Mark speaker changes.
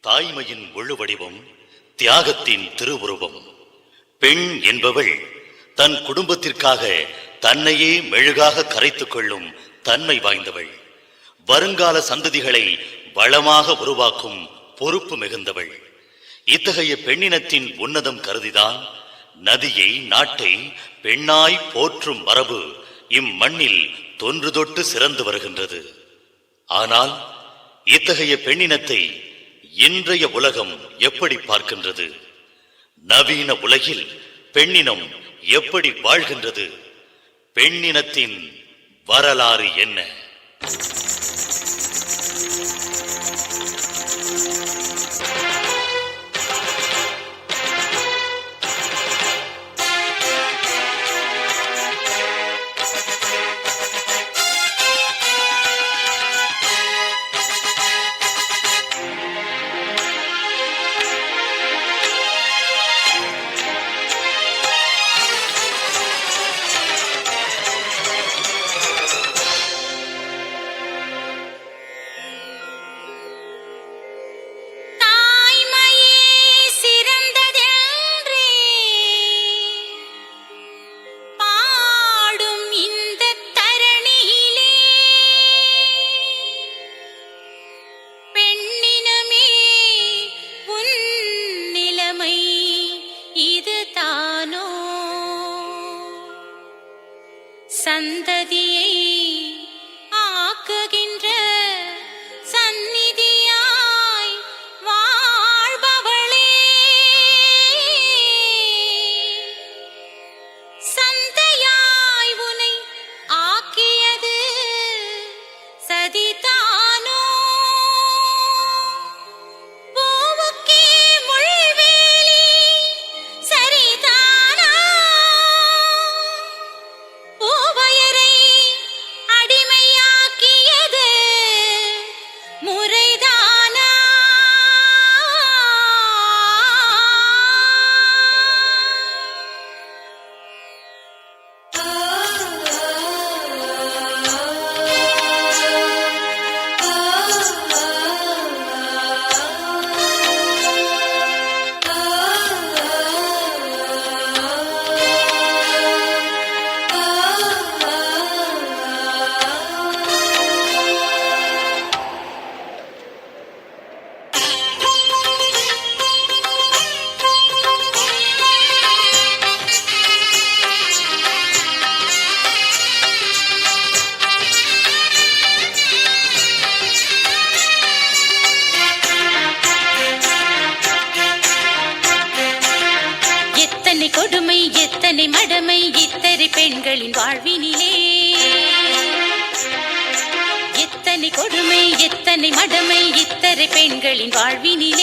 Speaker 1: தாய்மையின் முழு வடிவம், தியாகத்தின் திருவுருவம். பெண் என்பவள் தன் குடும்பத்திற்காக தன்னையே மெழுகாக கரைத்துக் கொள்ளும் தன்மை வாய்ந்தவள். வருங்கால சந்ததிகளை வளமாக உருவாக்கும் பொறுப்பு மிகுந்தவள். இத்தகைய பெண்ணினத்தின் உன்னதம் கருதிதான் நதியை, நாட்டை பெண்ணாய் போற்றும் மரபு இம்மண்ணில் தொன்று தொட்டு சிறந்து வருகின்றது. ஆனால் இத்தகைய பெண்ணினத்தை இன்றைய உலகம் எப்படி பார்க்கின்றது? நவீன உலகில் பெண்ணினம் எப்படி வாழ்கின்றது? பெண்ணினத்தின் வரலாறு என்ன?
Speaker 2: சந்ததியை ஆக்குகின்ற சந்நிதியாய் வாழ்பவளே, சந்தையாய் உனை ஆக்கியது சதிதானோ? பூவுக்கே முள்வேலி சரிதானா? பூவயரை அடிமையாக்கியது முறைதானா? எத்தனை கொடுமை, எத்தனை மடமை இத்தனை பெண்களின் வாழ்வினிலே. எத்தனை கொடுமை, எத்தனை மடமை இத்தனை பெண்களின் வாழ்வினிலே.